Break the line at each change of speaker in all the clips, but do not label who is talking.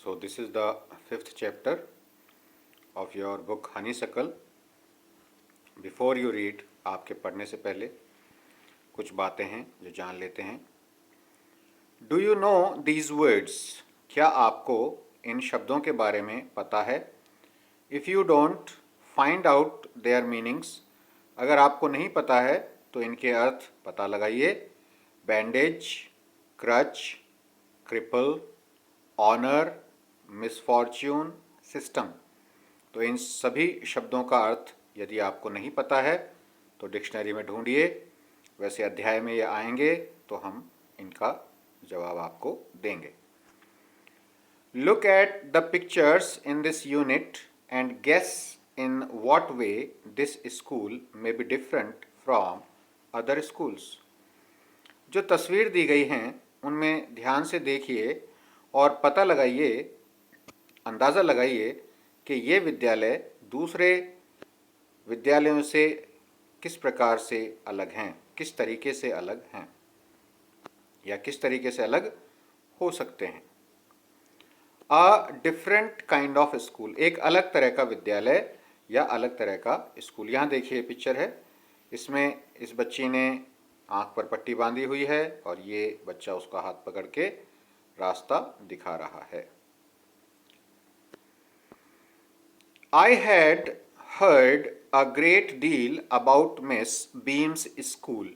So this is the fifth chapter of your book Honeysuckle. Before you read, आपके पढ़ने से पहले कुछ बातें हैं जो जान लेते हैं. Do you know these words? क्या आपको इन शब्दों के बारे में पता है? If you don't, find out their meanings. अगर आपको नहीं पता है तो इनके अर्थ पता लगाइए. Bandage, crutch, cripple, honor, misfortune, system. तो इन सभी शब्दों का अर्थ यदि आपको नहीं पता है तो डिक्शनरी में ढूंढिए. वैसे अध्याय में ये आएंगे तो हम इनका जवाब आपको देंगे. Look at the pictures in this unit and guess in what way this school may be different from other schools. जो तस्वीर दी गई हैं उनमें ध्यान से देखिए और पता लगाइए, अंदाज़ा लगाइए कि ये विद्यालय दूसरे विद्यालयों से किस प्रकार से अलग हैं, किस तरीके से अलग हैं या किस तरीके से अलग हो सकते हैं. A different kind of school, एक अलग तरह का विद्यालय या अलग तरह का स्कूल. यहाँ देखिए पिक्चर है, इसमें इस बच्ची ने आँख पर पट्टी बांधी हुई है और ये बच्चा उसका हाथ पकड़ के रास्ता दिखा रहा है. I had heard a great deal about Miss Beam's school,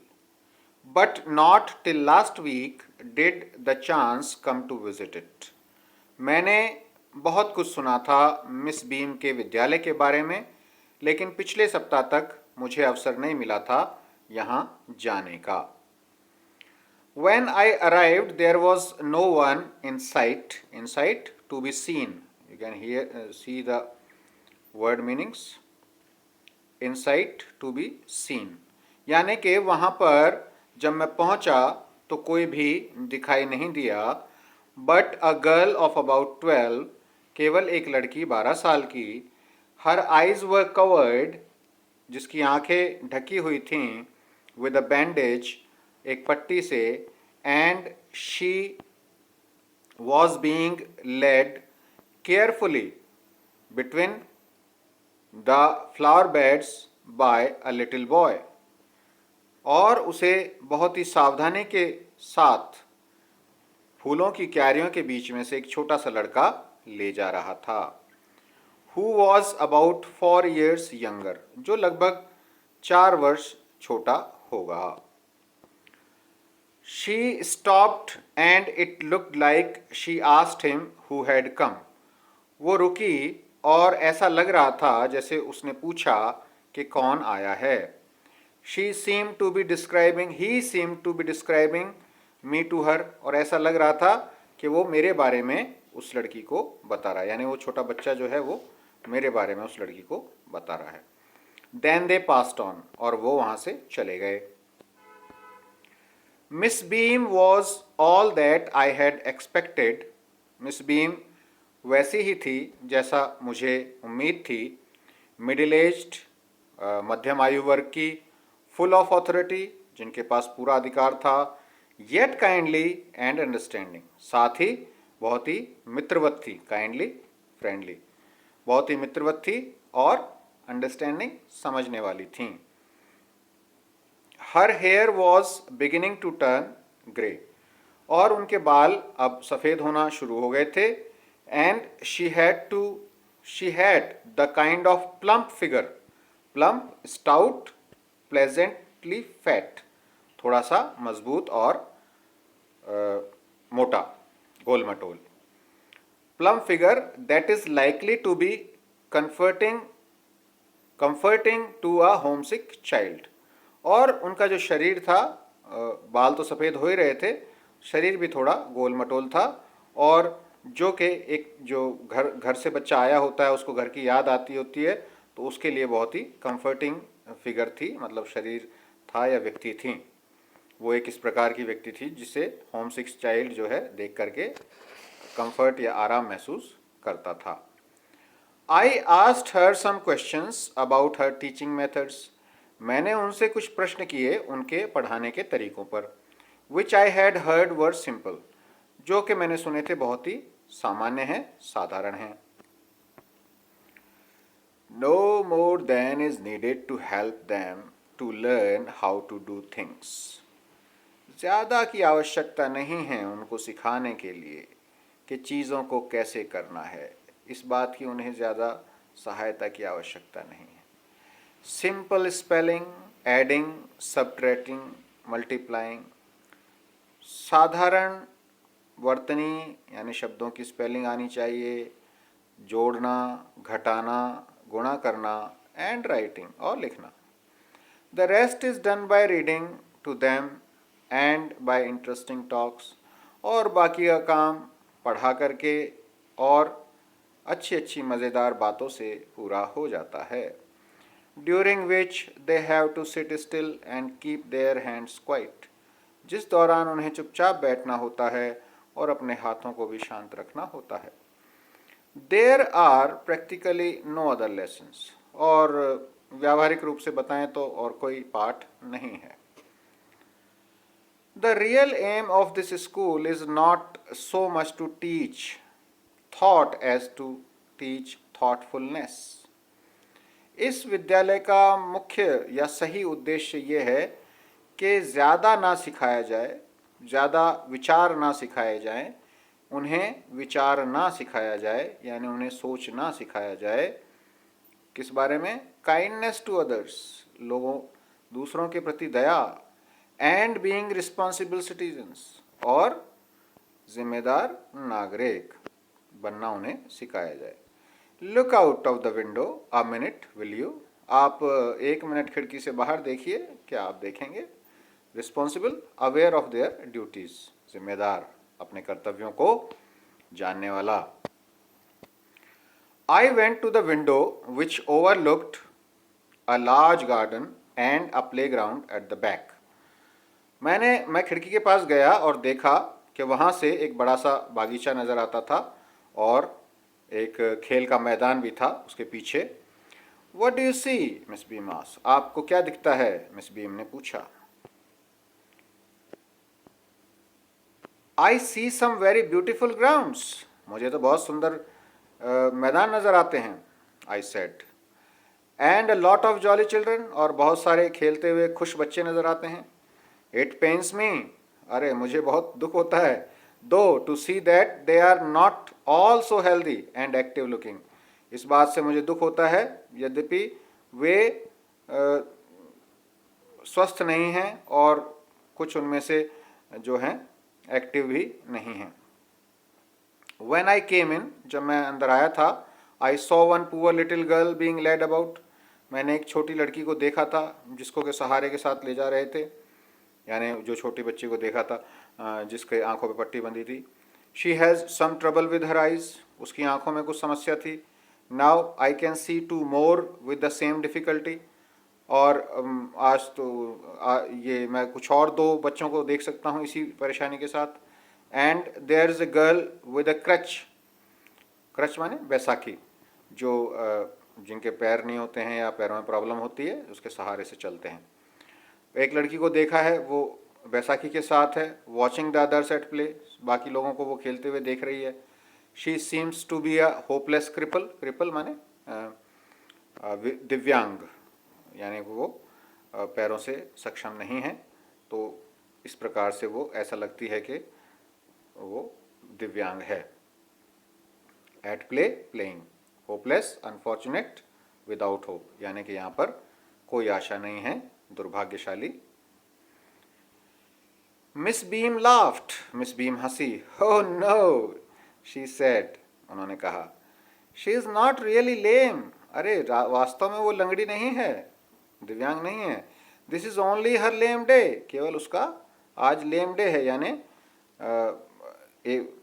but not till last week did the chance come to visit it. मैंने बहुत कुछ सुना था मिस बीम के विद्यालय के बारे में, लेकिन पिछले सप्ताह तक मुझे अवसर नहीं मिला था यहाँ जाने का. When I arrived, there was no one in sight to be seen. You can see the word meanings. In sight to be seen, यानी कि वहाँ पर जब मैं पहुँचा तो कोई भी दिखाई नहीं दिया. But a girl of about 12, केवल एक लड़की 12 साल की. हर आइज वर कवर्ड, जिसकी आंखें ढकी हुई थीं. विद अ बैंडेज, एक पट्टी से. And she was being led carefully between the flower beds by a little boy, और उसे बहुत ही सावधानी के साथ फूलों की क्यारियों के बीच में से एक छोटा सा लड़का ले जा रहा था. Who was about 4 years younger, जो लगभग 4 वर्ष छोटा होगा. She stopped and it looked like she asked him who had come. वो रुकी और ऐसा लग रहा था जैसे उसने पूछा कि कौन आया है. She seem to be describing he seem to be describing me to her, और ऐसा लग रहा था कि वो मेरे बारे में उस लड़की को बता रहा है, यानी वो छोटा बच्चा जो है वो मेरे बारे में उस लड़की को बता रहा है. देन दे पास्ड ऑन, और वो वहाँ से चले गए. Miss beam was all that I had expected. Miss beam वैसी ही थी जैसा मुझे उम्मीद थी. मिडिल एज्ड, मध्यम आयु वर्ग की. फुल ऑफ अथॉरिटी, जिनके पास पूरा अधिकार था. येट काइंडली एंड अंडरस्टैंडिंग, साथ ही बहुत ही मित्रवत थी. काइंडली, फ्रेंडली, बहुत ही मित्रवत थी और अंडरस्टैंडिंग, समझने वाली थी. Her hair was beginning to turn grey, और उनके बाल अब सफ़ेद होना शुरू हो गए थे. And she had the kind of plump figure. Plump, stout, pleasantly fat, थोड़ा सा मजबूत और मोटा, गोल मटोल. Plump figure that is likely to be comforting to a homesick child. और उनका जो शरीर था, बाल तो सफ़ेद हो ही रहे थे, शरीर भी थोड़ा गोल मटोल था, और जो कि एक जो घर से बच्चा आया होता है उसको घर की याद आती होती है, तो उसके लिए बहुत ही कंफर्टिंग फिगर थी, मतलब शरीर था या व्यक्ति थी. वो एक इस प्रकार की व्यक्ति थी जिसे होम सिक चाइल्ड जो है देख करके कंफर्ट या आराम महसूस करता था. I asked her some questions about her teaching methods. मैंने उनसे कुछ प्रश्न किए उनके पढ़ाने के तरीकों पर. Which I had heard were simple, जो कि मैंने सुने थे बहुत ही सामान्य हैं, साधारण हैं। No more than is needed to help them to learn how to do things. ज़्यादा की आवश्यकता नहीं है उनको सिखाने के लिए कि चीज़ों को कैसे करना है। इस बात की उन्हें ज़्यादा सहायता की आवश्यकता नहीं है। Simple spelling, adding, subtracting, multiplying, साधारण वर्तनी यानी शब्दों की स्पेलिंग आनी चाहिए, जोड़ना, घटाना, गुणा करना, एंड राइटिंग और लिखना। The rest is done by reading to them and by interesting talks, और बाकी का काम पढ़ा करके और अच्छी अच्छी मज़ेदार बातों से पूरा हो जाता है। During which they have to sit still and keep their hands quiet, जिस दौरान उन्हें चुपचाप बैठना होता है और अपने हाथों को भी शांत रखना होता है। There are practically no other lessons, और व्यावहारिक रूप से बताएं तो और कोई पाठ नहीं है। The real aim of this school is not so much to teach thought as to teach thoughtfulness. इस विद्यालय का मुख्य या सही उद्देश्य ये है कि ज़्यादा ना सिखाया जाए, ज़्यादा विचार ना सिखाए जाएं, उन्हें विचार ना सिखाया जाए, यानी उन्हें सोच ना सिखाया जाए। किस बारे में? काइंडनेस टू अदर्स, लोगों दूसरों के प्रति दया, एंड बीइंग रिस्पॉन्सिबल सिटीजन्स, और जिम्मेदार नागरिक बनना उन्हें सिखाया जाए। Look out of the window a minute will you, आप 1 मिनट खिड़की से बाहर देखिए, क्या आप देखेंगे? Responsible, aware of their duties, जिम्मेदार, अपने कर्तव्यों को जानने वाला। I went to the window which overlooked a large garden and a playground at the back. मैं खिड़की के पास गया और देखा कि वहाँ से एक बड़ा सा बागीचा नज़र आता था और एक खेल का मैदान भी था उसके पीछे। What do you see? Miss beam asked. आपको क्या दिखता है? मिस बीम ने पूछा। I see some very beautiful grounds. मुझे तो बहुत सुंदर मैदान नज़र आते हैं। I said. And a lot of jolly children, और बहुत सारे खेलते हुए खुश बच्चे नज़र आते हैं। It pains me, अरे मुझे बहुत दुख होता है, though to see that they are not all so healthy and active looking, इस बात से मुझे दुख होता है यद्यपि वे स्वस्थ नहीं हैं और कुछ उनमें से जो हैं एक्टिव भी नहीं हैं। When I came in, जब मैं अंदर आया था, I saw one poor little girl being led about, मैंने एक छोटी लड़की को देखा था जिसको के सहारे के साथ ले जा रहे थे, यानी जो छोटी बच्ची को देखा था जिसके आंखों पे पट्टी बंधी थी। She has some trouble with her eyes, उसकी आंखों में कुछ समस्या थी। Now I can see 2 more with the same difficulty, और आज तो ये मैं कुछ और 2 बच्चों को देख सकता हूँ इसी परेशानी के साथ। And there is a girl with a crutch, crutch माने बैसाखी, जो जिनके पैर नहीं होते हैं या पैरों में प्रॉब्लम होती है उसके सहारे से चलते हैं। एक लड़की को देखा है वो बैसाखी के साथ है। Watching the others at play, बाकी लोगों को वो खेलते हुए देख रही है। She seems to be a hopeless cripple, cripple माने दिव्यांग, यानी वो पैरों से सक्षम नहीं है, तो इस प्रकार से वो ऐसा लगती है कि वो दिव्यांग है। At play, playing, hopeless, unfortunate, without hope, यानी कि यहाँ पर कोई आशा नहीं है, दुर्भाग्यशाली। Miss Beam laughed, Miss Beam हंसी। ओह नो, शी सेड, उन्होंने कहा। She is not really lame, अरे वास्तव में वो लंगड़ी नहीं है, दिव्यांग नहीं है। This is only her lame day, केवल उसका आज लेम डे है, यानी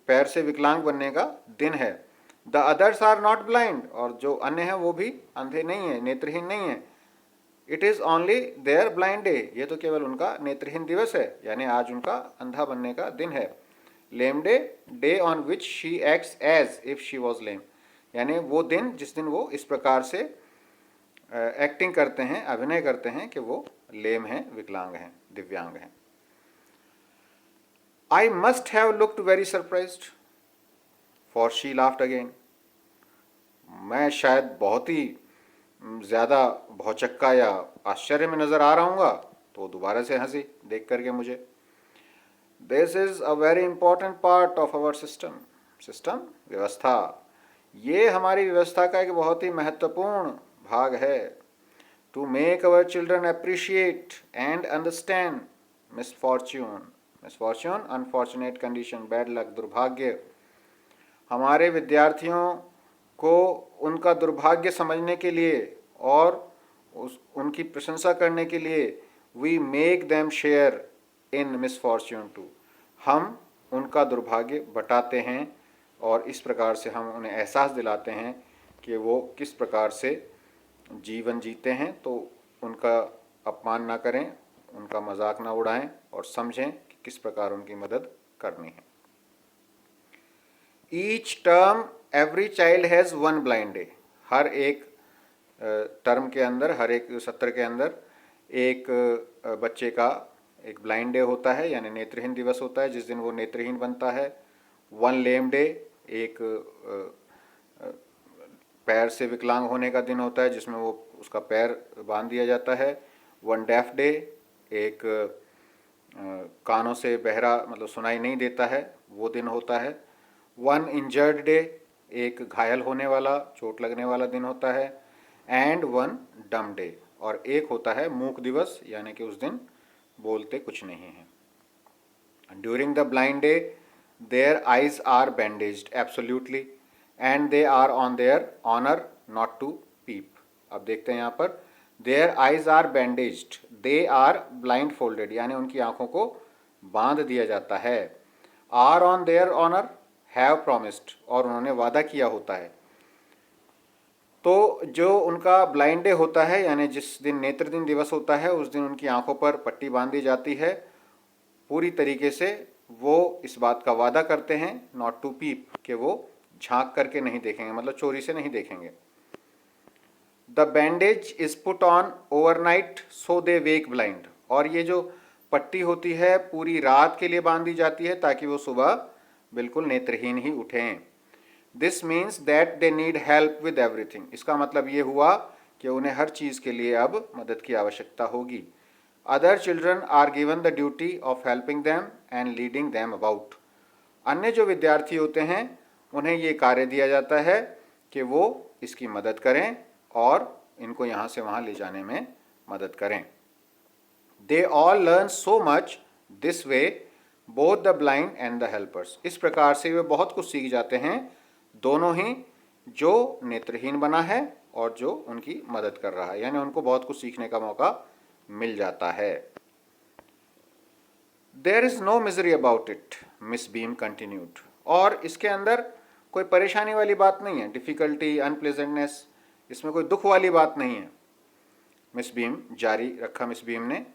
पैर से विकलांग बनने का दिन है। The others are not blind, और जो अन्य हैं वो भी अंधे नहीं हैं, नेत्रहीन नहीं हैं। It is only their blind day, ये तो केवल उनका नेत्रहीन दिवस है, यानी आज उनका अंधा बनने का दिन है। Lame day, day on which she acts as if she was lame, यानी वो दिन जिस दिन वो इस प्रकार से एक्टिंग करते हैं, अभिनय करते हैं कि वो लेम हैं, विकलांग हैं, दिव्यांग हैं। I must have looked very surprised, for she laughed again. मैं शायद बहुत ही ज़्यादा भौचक्का या आश्चर्य में नज़र आ रहा हूँगा, तो दोबारा से हंसी देख करके मुझे. This is a very important part of our system. System व्यवस्था, ये हमारी व्यवस्था का एक बहुत ही महत्वपूर्ण भाग है. To make our children appreciate and understand misfortune. Misfortune unfortunate condition, bad luck, दुर्भाग्य. हमारे विद्यार्थियों को उनका दुर्भाग्य समझने के लिए और उनकी प्रशंसा करने के लिए we make them share in misfortune too. हम उनका दुर्भाग्य बटाते हैं और इस प्रकार से हम उन्हें एहसास दिलाते हैं कि वो किस प्रकार से जीवन जीते हैं. तो उनका अपमान ना करें, उनका मजाक ना उड़ाएं और समझें कि किस प्रकार उनकी मदद करनी है. Each term every child has one blind day. हर एक टर्म के अंदर, हर एक सत्र के अंदर एक बच्चे का एक ब्लाइंड डे होता है, यानी नेत्रहीन दिवस होता है, जिस दिन वो नेत्रहीन बनता है. वन लेम डे, एक पैर से विकलांग होने का दिन होता है, जिसमें वो उसका पैर बांध दिया जाता है. वन डेफ डे, एक कानों से बहरा मतलब सुनाई नहीं देता है, वो दिन होता है. वन इंजर्ड डे, एक घायल होने वाला, चोट लगने वाला दिन होता है. एंड वन डम डे, और एक होता है मूक दिवस, यानी कि उस दिन बोलते कुछ नहीं हैं. During the blind day their eyes are bandaged absolutely and they are on their honour not to peep. अब देखते हैं यहाँ पर, their eyes are bandaged, they are blindfolded, यानी उनकी आंखों को बांध दिया जाता है. Are on their honour, have promised, और उन्होंने वादा किया होता है. तो जो उनका ब्लाइंड डे होता है, यानी जिस दिन नेत्र दिन दिवस होता है, उस दिन उनकी आंखों पर पट्टी बांध दी जाती है. पूरी तरीके से वो इस बात का वादा करते हैं, नॉट टू पीप, कि वो झांक करके नहीं देखेंगे, मतलब चोरी से नहीं देखेंगे. The bandage is put on overnight so they wake blind. और ये जो पट्टी होती है पूरी रात के लिए बांध दी जाती है ताकि वो सुबह बिल्कुल नेत्रहीन ही उठें. This means that they need help with everything. इसका मतलब ये हुआ कि उन्हें हर चीज़ के लिए अब मदद की आवश्यकता होगी. Other children are given the duty of helping them and leading them about. अन्य जो विद्यार्थी होते हैं उन्हें ये कार्य दिया जाता है कि वो इसकी मदद करें और इनको यहाँ से वहाँ ले जाने में मदद करें. They all learn so much this way, both the blind and the helpers. इस प्रकार से वे बहुत कुछ सीख जाते हैं, दोनों ही, जो नेत्रहीन बना है और जो उनकी मदद कर रहा है, यानी उनको बहुत कुछ सीखने का मौका मिल जाता है. There is no misery about it, Miss Beam continued. और इसके अंदर कोई परेशानी वाली बात नहीं है, डिफ़िकल्टी, अनप्लेजेंटनेस, इसमें कोई दुख वाली बात नहीं है. मिस बीम, जारी रखा मिस बीम ने.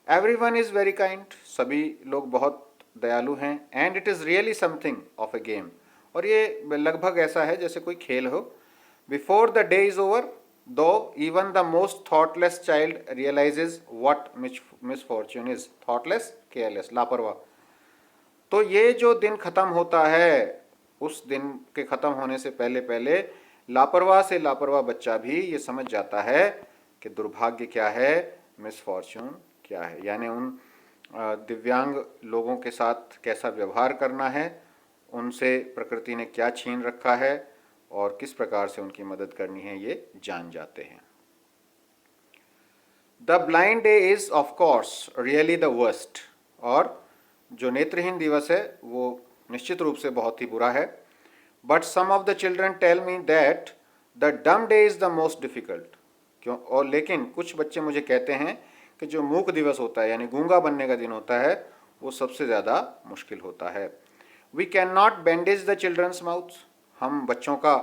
एवरीवन इज़ वेरी काइंड, सभी लोग बहुत दयालु हैं. And it is really something of a game, और ये लगभग ऐसा है जैसे कोई खेल हो. Before the day is over, though even the most thoughtless child realises what misfortune is. Thoughtless, careless, लापरवाह. तो ये जो दिन ख़त्म होता है, उस दिन के ख़त्म होने से पहले पहले लापरवाह से लापरवाह बच्चा भी ये समझ जाता है कि दुर्भाग्य क्या है, मिसफॉर्च्यून क्या है, यानी उन दिव्यांग लोगों के साथ कैसा व्यवहार करना है, उनसे प्रकृति ने क्या छीन रखा है और किस प्रकार से उनकी मदद करनी है, ये जान जाते हैं. The blind day is of course really the worst. और जो नेत्रहीन दिवस है वो निश्चित रूप से बहुत ही बुरा है. But some of the children tell me that the dumb day is the most difficult. क्यों? और लेकिन कुछ बच्चे मुझे कहते हैं कि जो मूक दिवस होता है, यानी गूंगा बनने का दिन होता है, वो सबसे ज़्यादा मुश्किल होता है. We cannot bandage the children's mouths. हम बच्चों का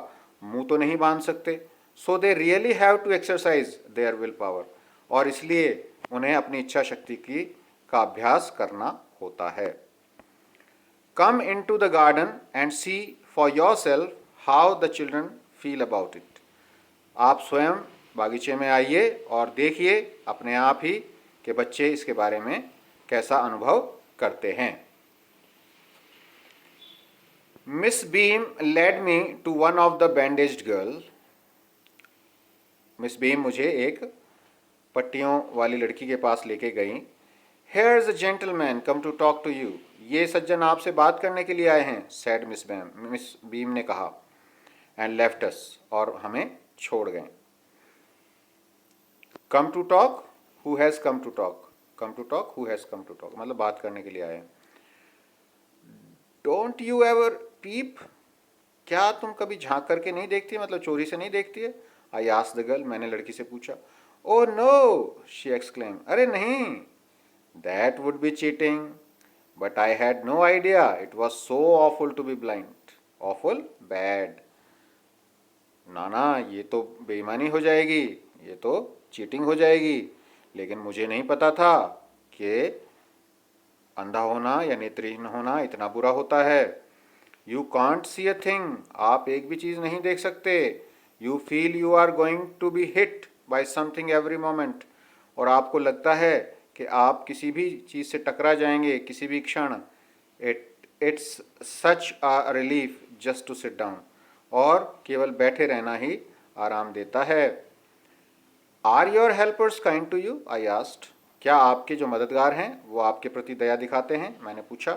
मुंह तो नहीं बांध सकते. So they really have to exercise their willpower. और इसलिए उन्हें अपनी इच्छा शक्ति का अभ्यास करना होता है. Come into the garden and see for yourself how the children feel about it. आप स्वयं बागीचे में आइए और देखिए अपने आप ही कि बच्चे इसके बारे में कैसा अनुभव करते हैं. Miss Beam led me to one of the bandaged girl. Miss Beam मुझे एक पट्टियों वाली लड़की के पास लेके गई। Here is a gentleman come to talk to you. ये सज्जन आपसे बात करने के लिए आए हैं, सैड मिस बीम ने कहा। एंड लेफ्ट अस, और हमें छोड़ गए। Come to talk, who has come to talk, come to talk, who has come to talk, मतलब बात करने के लिए आए हैं। डोंट यू एवर पीप, क्या तुम कभी झांक करके नहीं देखती, मतलब चोरी से नहीं देखती है? आई आस्क्ड द गर्ल, मैंने लड़की से पूछा। ओ नो, शी एक्सक्लेम, अरे नहीं, that would be cheating, but I had no idea it was so awful to be blind. Awful, bad, ना ये तो बेईमानी हो जाएगी, ये तो चीटिंग हो जाएगी, लेकिन मुझे नहीं पता था कि अंधा होना या नेत्रहीन होना इतना बुरा होता है। You can't see a thing, आप एक भी चीज़ नहीं देख सकते। You feel you are going to be hit by something every moment, और आपको लगता है कि आप किसी भी चीज़ से टकरा जाएंगे किसी भी क्षण। It's such a relief just to sit down, और केवल बैठे रहना ही आराम देता है। Are your helpers kind to you, I asked, क्या आपके जो मददगार हैं वो आपके प्रति दया दिखाते हैं, मैंने पूछा।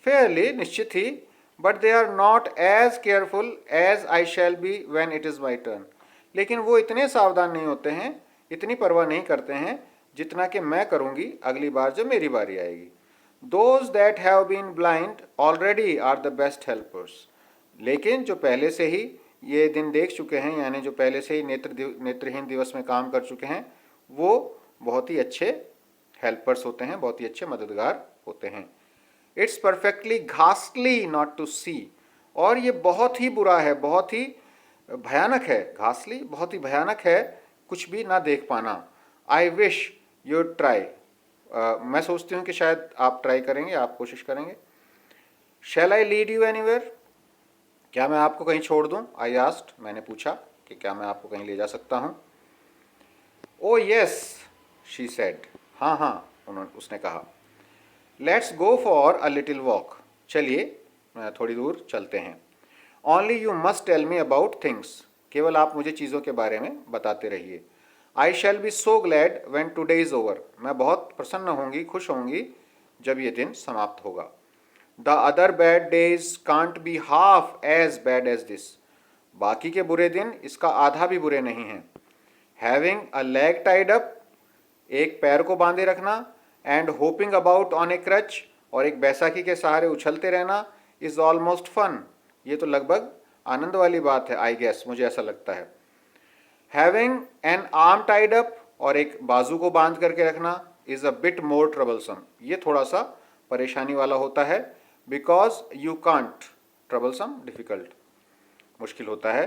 फेयरली, निश्चित ही, but they are not as careful as I shall be when it is my turn. लेकिन वो इतने सावधान नहीं होते हैं, इतनी परवाह नहीं करते हैं जितना कि मैं करूँगी अगली बार जब मेरी बारी आएगी। Those that have been blind already are the best helpers. लेकिन जो पहले से ही ये दिन देख चुके हैं, यानी जो पहले से ही नेत्रहीन दिवस में काम कर चुके हैं, वो बहुत ही अच्छे हेल्पर्स होते हैं, बहुत ही अच्छे मददगार होते हैं। इट्स परफेक्टली घास्टली नॉट टू सी, और ये बहुत ही बुरा है, बहुत ही भयानक है। घासली, बहुत ही भयानक है कुछ भी ना देख पाना। आई विश यू ट्राई, मैं सोचती हूँ कि शायद आप ट्राई करेंगे, आप कोशिश करेंगे। शैल आई लीड यू एनीवेयर, क्या मैं आपको कहीं छोड़ दूँ? आई आस्क्ड, मैंने पूछा कि क्या मैं आपको कहीं ले जा सकता हूँ। ओ यस, शी सेड, हाँ हाँ, उसने कहा। Let's go for a little walk, चलिए थोड़ी दूर चलते हैं। Only you must tell me about things, केवल आप मुझे चीज़ों के बारे में बताते रहिए। I shall be so glad when today is over, मैं बहुत प्रसन्न होंगी, खुश होंगी जब ये दिन समाप्त होगा। The other bad days can't be half as bad as this, बाकी के बुरे दिन इसका आधा भी बुरे नहीं हैं। Having a leg tied up, एक पैर को बांधे रखना, and hopping about on a crutch, और एक बैसाखी के सहारे उछलते रहना, इज ऑलमोस्ट फन, ये तो लगभग आनंद वाली बात है, आई गेस, मुझे ऐसा लगता है। Having an arm tied up, और एक बाजू को बांध करके रखना, is a bit more troublesome, ये थोड़ा सा परेशानी वाला होता है। Because you can't, troublesome difficult, मुश्किल होता है।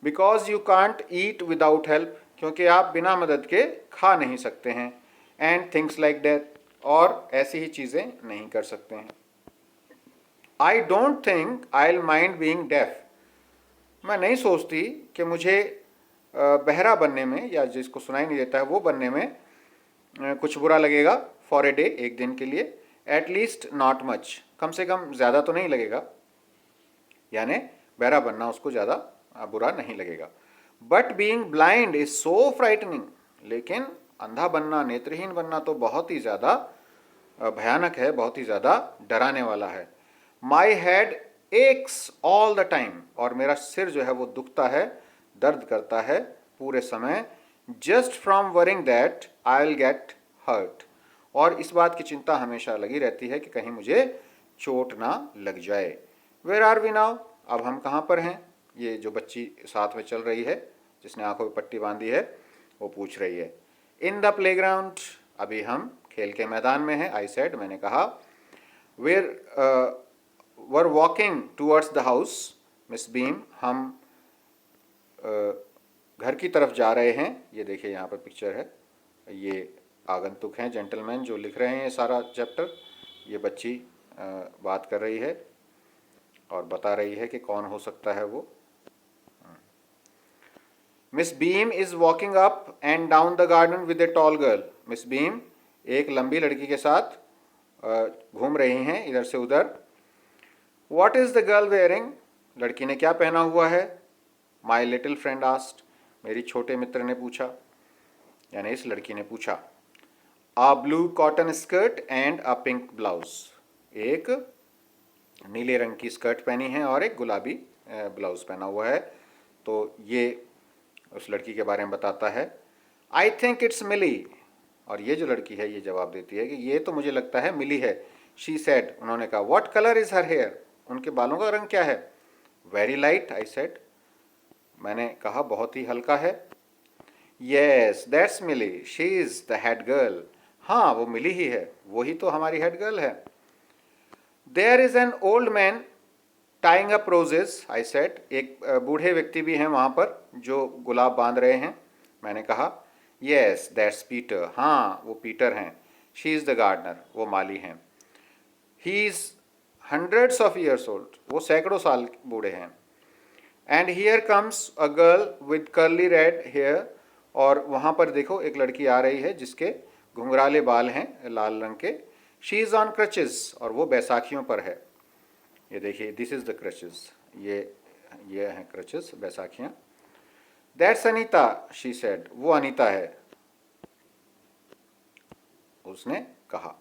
Because you can't eat without help, क्योंकि आप बिना मदद के खा नहीं सकते हैं। एंड थिंग्स लाइक डेथ, और ऐसी ही चीज़ें नहीं कर सकते हैं। I don't think I will mind being deaf, मैं नहीं सोचती कि मुझे बहरा बनने में, या जिसको सुनाई नहीं देता है वो बनने में कुछ बुरा लगेगा। फॉर ए डे, एक दिन के लिए। एट लीस्ट नॉट मच, कम से कम ज़्यादा तो नहीं लगेगा, यानी बहरा बनना उसको ज़्यादा बुरा नहीं लगेगा। But being blind is so frightening, लेकिन अंधा बनना, नेत्रहीन बनना तो बहुत ही ज़्यादा भयानक है, बहुत ही ज़्यादा डराने वाला है। My head x all the time, और मेरा सिर जो है वो दुखता है, दर्द करता है पूरे समय। Just from worrying that I will get hurt, और इस बात की चिंता हमेशा लगी रहती है कि कहीं मुझे चोट ना लग जाए। वेयर आर वी नाउ, अब हम कहाँ पर हैं? ये जो बच्ची साथ में चल रही है, जिसने आंखों में पट्टी बांधी है, वो पूछ रही है। इन द प्लेग्राउंड, अभी हम खेल के मैदान में हैं, आई सेड, मैंने कहा। We were walking towards the house, Miss Beam, हम घर की तरफ जा रहे हैं। ये देखिए यहाँ पर पिक्चर है, ये आगंतुक हैं, जेंटलमैन जो लिख रहे हैं ये सारा चैप्टर। ये बच्ची बात कर रही है और बता रही है कि कौन हो सकता है वो। Miss beam is walking up and down the garden with a tall girl, Miss beam एक लंबी लड़की के साथ घूम रही हैं इधर से उधर। What is the girl wearing? लड़की ने क्या पहना हुआ है? माई लिटिल फ्रेंड आस्क्ड, मेरी छोटे मित्र ने पूछा, यानी इस लड़की ने पूछा। A blue cotton skirt and a pink blouse, एक नीले रंग की स्कर्ट पहनी है और एक गुलाबी ब्लाउज पहना हुआ है। तो ये उस लड़की के बारे में बताता है। आई थिंक इट्स मिली, और ये जो लड़की है ये जवाब देती है कि ये तो मुझे लगता है मिली है। शी सेड, उन्होंने कहा, what colour is her hair? उनके बालों का रंग क्या है? वेरी लाइट, आई सेड, मैंने कहा बहुत ही हल्का है। Yes that's Milly, she is the head girl, हाँ वो मिली ही है, वही तो हमारी हेड गर्ल है। There is an old man tying up roses, I said, एक बूढ़े व्यक्ति भी हैं वहाँ पर जो गुलाब बांध रहे हैं। मैंने कहा, यस दैट्स पीटर, हाँ वो पीटर हैं। शी इज़ द गार्डनर, वो माली हैं। He is hundreds of years old, वो सैकड़ों साल बूढ़े हैं। And here comes a girl with curly red hair, और वहाँ पर देखो एक लड़की आ रही है जिसके घुंघराले बाल हैं लाल रंग के। शी इज़ ऑन क्रचेस, और वो बैसाखियों पर है। ये देखिए, दिस इज़ द क्रचेस, ये हैं क्रचेस, बैसाखियाँ। दैट्स अनीता, शी सेड, वो अनीता है, उसने कहा।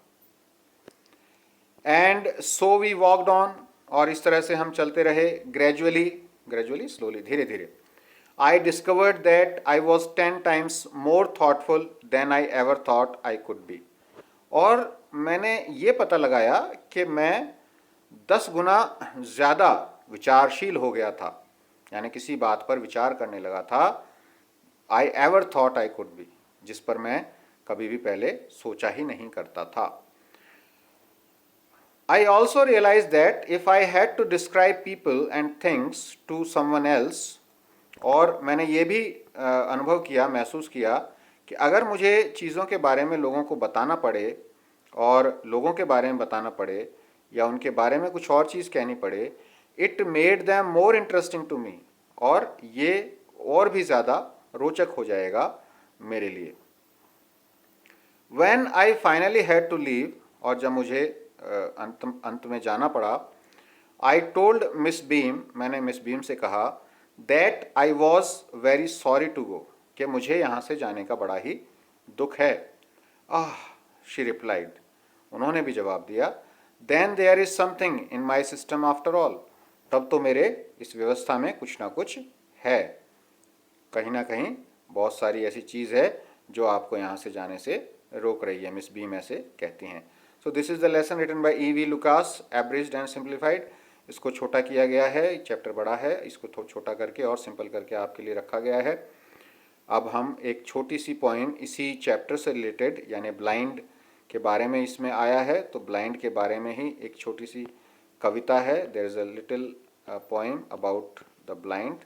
And so we walked on, और इस तरह से हम चलते रहे। ग्रेजुअली स्लोली, धीरे धीरे। I discovered that I was 10 times more thoughtful than I ever thought I could be, और मैंने ये पता लगाया कि मैं 10 गुना ज़्यादा विचारशील हो गया था, यानी किसी बात पर विचार करने लगा था। आई ever thought I could B, जिस पर मैं कभी भी पहले सोचा ही नहीं करता था। I also realized that if I had to describe people and things to someone else, और मैंने ये भी अनुभव किया, महसूस किया कि अगर मुझे चीज़ों के बारे में लोगों को बताना पड़े, और लोगों के बारे में बताना पड़े या उनके बारे में कुछ और चीज़ कहनी पड़े, it made them more interesting to me, और ये और भी ज़्यादा रोचक हो जाएगा मेरे लिए। When I finally had to leave, और जब मुझे अंत में जाना पड़ा, I told मिस बीम, मैंने मिस बीम से कहा, that I was very sorry to go, कि मुझे यहाँ से जाने का बड़ा ही दुख है। आह, she replied, उन्होंने भी जवाब दिया, then there is something in my system after all, तब तो मेरे इस व्यवस्था में कुछ ना कुछ है, कहीं ना कहीं बहुत सारी ऐसी चीज़ है जो आपको यहाँ से जाने से रोक रही है, मिस बीम ऐसे कहती हैं। So this is the lesson written by E.V. Lucas, abridged and simplified. इसको छोटा किया गया है, चैप्टर बड़ा है, इसको छोटा करके और सिंपल करके आपके लिए रखा गया है। अब हम एक छोटी सी पोइम इसी चैप्टर से रिलेटेड, यानी ब्लाइंड के बारे में इसमें आया है, तो ब्लाइंड के बारे में ही एक छोटी सी कविता है। There is a little poem about the blind,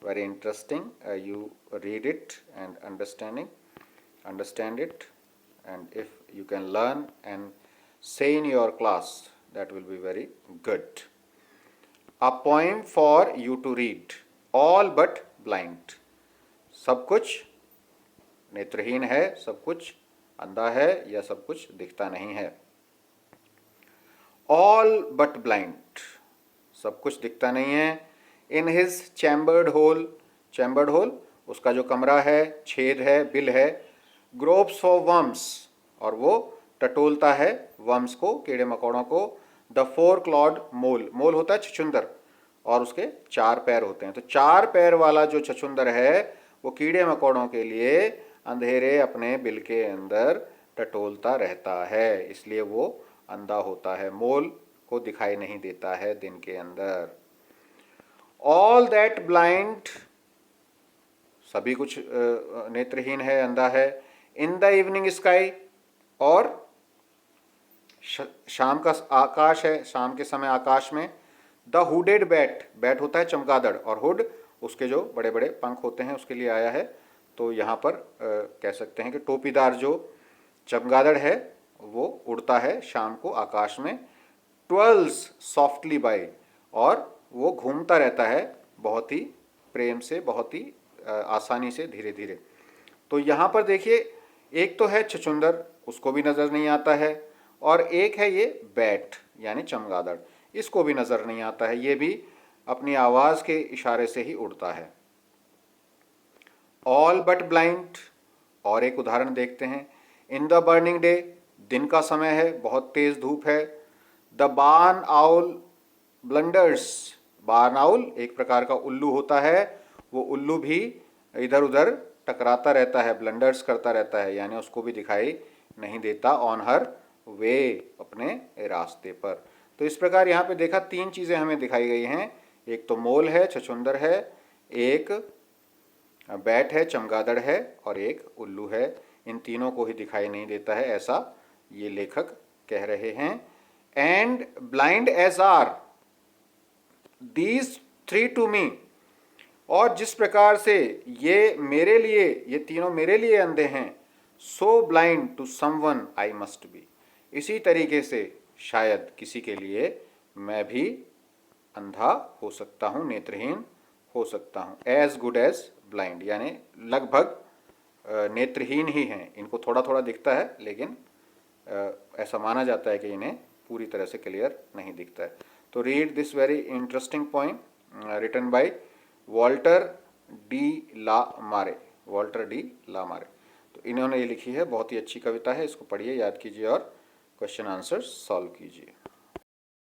very interesting. You read it and understand it, and if you can learn and say in your class, that will be very good. A poem for you to read. All but blind. सब कुछ नेत्रहीन है, सब कुछ अंधा है, या सब कुछ दिखता नहीं है। All but blind, सब कुछ दिखता नहीं है। इन हिज चैम्बर्ड होल, उसका जो कमरा है, छेद है, बिल है। ग्रोप्स फॉर वर्म्स, और वो टटोलता है वर्म्स को, कीड़े मकोड़ों को। द 4 clawed मोल होता है छछुंदर, और उसके 4 पैर होते हैं। तो 4 पैर वाला जो छछुंदर है वो कीड़े मकोड़ों के लिए अंधेरे अपने बिल के अंदर टटोलता रहता है, इसलिए वो अंधा होता है, मोल को दिखाई नहीं देता है दिन के अंदर। ऑल दैट ब्लाइंड, सभी कुछ नेत्रहीन है, अंधा है। इन द इवनिंग स्काई, और शाम का आकाश है, शाम के समय आकाश में। द हुडेड बैट होता है चमगादड़, और हुड उसके जो बड़े बड़े पंख होते हैं उसके लिए आया है। तो यहाँ पर कह सकते हैं कि टोपीदार जो चमगादड़ है वो उड़ता है शाम को आकाश में। ट्वेल्स सॉफ्टली बाय, और वो घूमता रहता है बहुत ही प्रेम से, बहुत ही आसानी से, धीरे धीरे। तो यहाँ पर देखिए, एक तो है छछुंदर, उसको भी नज़र नहीं आता है, और एक है ये बैट यानी चमगादड़। इसको भी नज़र नहीं आता है, ये भी अपनी आवाज़ के इशारे से ही उड़ता है। ऑल बट ब्लाइंड, और एक उदाहरण देखते हैं। इन द बर्निंग डे, दिन का समय है, बहुत तेज धूप है। द बार्न आउल ब्लंडर्स, बार्न आउल एक प्रकार का उल्लू होता है, वो उल्लू भी इधर उधर टकराता रहता है, ब्लंडर्स करता रहता है, यानी उसको भी दिखाई नहीं देता ऑन हर वे, अपने रास्ते पर। तो इस प्रकार यहाँ पे देखा 3 चीज़ें हमें दिखाई गई हैं, एक तो मोल है, छछूंदर है, एक बैट है, चमगादड़ है, और एक उल्लू है। इन तीनों को ही दिखाई नहीं देता है, ऐसा ये लेखक कह रहे हैं। And blind as are these three to me, और जिस प्रकार से ये मेरे लिए, ये तीनों मेरे लिए अंधे हैं, so blind to someone I must be, इसी तरीके से शायद किसी के लिए मैं भी अंधा हो सकता हूँ, नेत्रहीन हो सकता हूँ। एज गुड एज ब्लाइंड, यानी लगभग नेत्रहीन ही हैं, इनको थोड़ा थोड़ा दिखता है, लेकिन ऐसा माना जाता है कि इन्हें पूरी तरह से क्लियर नहीं दिखता है। तो read this very interesting poem written by Walter de la Mare, Walter de la मारे। तो इन्होंने ये लिखी है, बहुत ही अच्छी कविता है, इसको पढ़िए, याद कीजिए और क्वेश्चन आंसर सॉल्व कीजिए।